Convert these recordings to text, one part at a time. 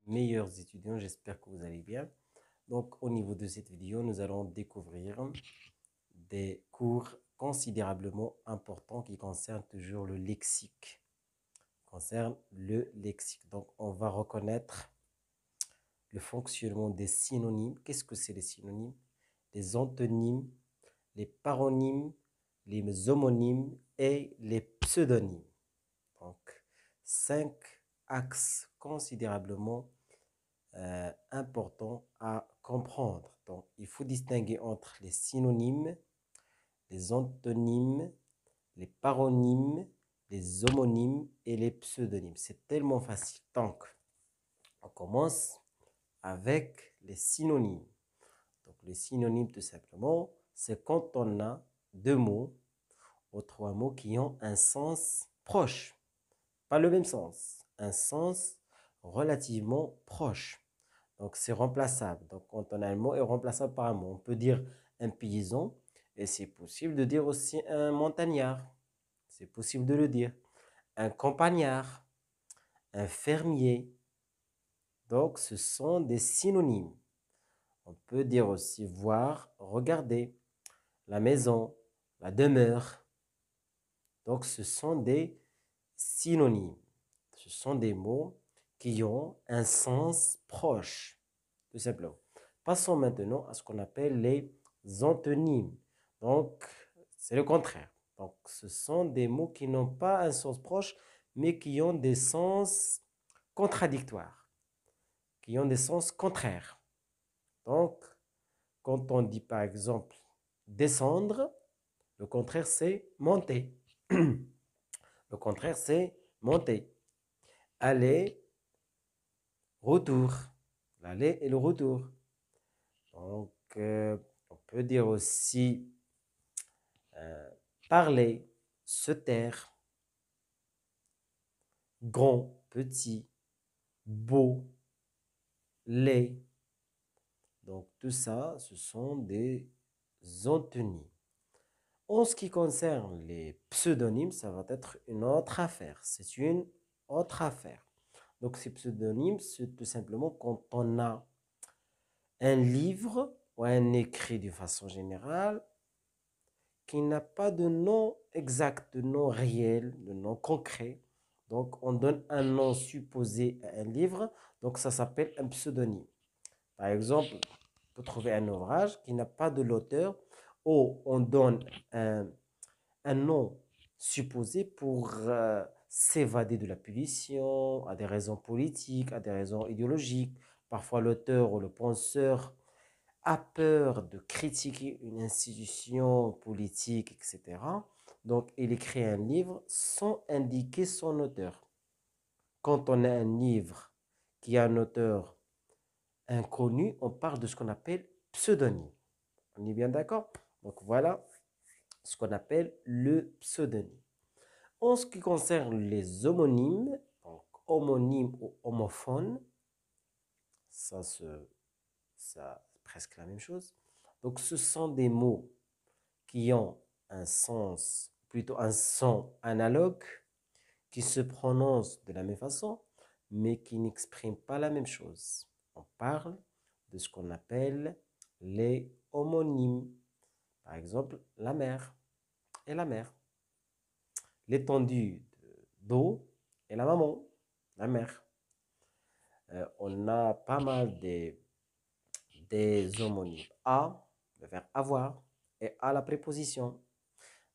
meilleurs étudiants, j'espère que vous allez bien. Donc, au niveau de cette vidéo, nous allons découvrir des cours considérablement importants qui concernent toujours le lexique. Donc, on va reconnaître le fonctionnement des synonymes. Qu'est-ce que c'est les synonymes? Les antonymes, les paronymes, les homonymes et les pseudonymes. Donc, 5 axes considérablement importants à comprendre. Donc, il faut distinguer entre les synonymes, les antonymes, les paronymes, les homonymes et les pseudonymes. C'est tellement facile. Donc, on commence avec les synonymes. Donc, les synonymes, tout simplement, c'est quand on a deux mots ou trois mots qui ont un sens proche. Pas le même sens, un sens relativement proche. Donc, c'est remplaçable. Donc, quand on a un mot est remplaçable par un mot. On peut dire un paysan et c'est possible de dire aussi un montagnard. C'est possible de le dire. Un campagnard, un fermier. Donc, ce sont des synonymes. On peut dire aussi voir, regarder, la maison, la demeure. Donc, ce sont des synonymes. Ce sont des mots qui ont un sens proche, tout simplement. Passons maintenant à ce qu'on appelle les antonymes. Donc, c'est le contraire. Donc, ce sont des mots qui n'ont pas un sens proche, mais qui ont des sens contradictoires, qui ont des sens contraires. Donc, quand on dit par exemple descendre, le contraire c'est monter. Le contraire c'est monter. Aller, retour. L'aller et le retour. Donc, on peut dire aussi parler, se taire, grand, petit, beau, laid. Donc, tout ça, ce sont des antonymes. En ce qui concerne les pseudonymes, ça va être une autre affaire. C'est une autre affaire. Donc, ces pseudonymes, c'est tout simplement quand on a un livre ou un écrit de façon générale qui n'a pas de nom exact, de nom réel, de nom concret. Donc, on donne un nom supposé à un livre. Donc, ça s'appelle un pseudonyme. Par exemple, vous trouvez un ouvrage qui n'a pas de l'auteur ou on donne un nom supposé pour s'évader de la punition, à des raisons politiques, à des raisons idéologiques. Parfois, l'auteur ou le penseur a peur de critiquer une institution politique, etc. Donc, il écrit un livre sans indiquer son auteur. Quand on a un livre qui a un auteur inconnu, on parle de ce qu'on appelle pseudonyme. On est bien d'accord? Donc, voilà ce qu'on appelle le pseudonyme. En ce qui concerne les homonymes, donc homonyme ou homophone, ça c'est presque la même chose. Donc, ce sont des mots qui ont un sens, plutôt un son analogue, qui se prononcent de la même façon, mais qui n'expriment pas la même chose. On parle de ce qu'on appelle les homonymes. Par exemple, la mer et la mer. L'étendue d'eau et la maman, la mer. On a pas mal des homonymes. A, le verbe avoir, et à la préposition.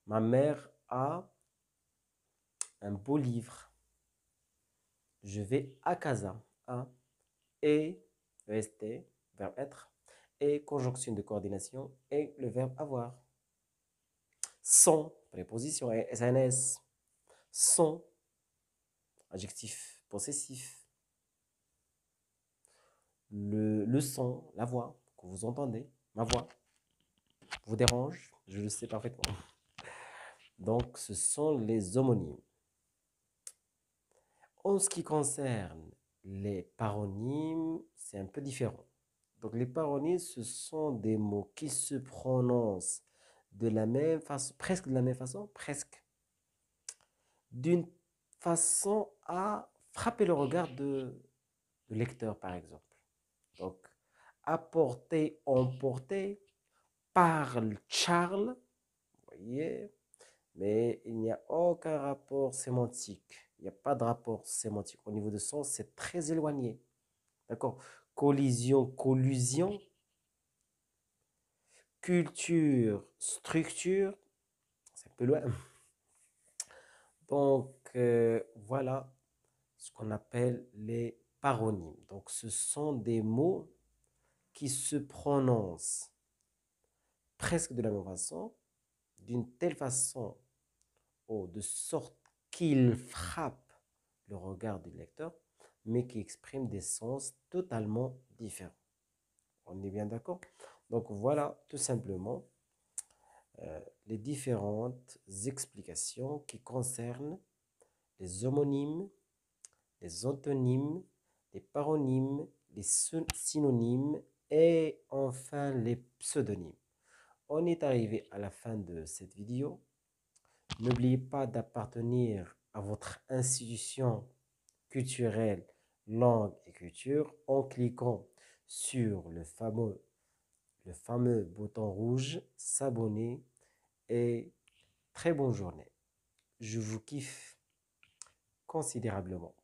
Ma mère a un beau livre. Je vais à casa. A, et, EST, verbe être, et conjonction de coordination, et le verbe avoir. Son, préposition, et SNS. Son, adjectif possessif. Le son, la voix que vous entendez, ma voix, vous dérange, je le sais parfaitement. Donc, ce sont les homonymes. En ce qui concerne les paronymes, c'est un peu différent. Donc, les paronymes, ce sont des mots qui se prononcent de la même façon, presque de la même façon, presque, d'une façon à frapper le regard de le lecteur, par exemple. Donc, apporter, emporter, parle Charles, vous voyez, mais il n'y a aucun rapport sémantique. Il n'y a pas de rapport sémantique. Au niveau de sens, c'est très éloigné. D'accord? Collision, collusion, culture, structure, c'est un peu loin. Donc, voilà ce qu'on appelle les paronymes. Donc, ce sont des mots qui se prononcent presque de la même façon, d'une telle façon ou de sorte qu'ils frappent le regard du lecteur, mais qui expriment des sens totalement différents. On est bien d'accord? Donc voilà tout simplement les différentes explications qui concernent les homonymes, les antonymes, les paronymes, les synonymes et enfin les pseudonymes. On est arrivé à la fin de cette vidéo. N'oubliez pas d'appartenir à votre institution culturelle, langue et culture en cliquant sur le fameux bouton rouge s'abonner et très bonne journée. Je vous kiffe considérablement.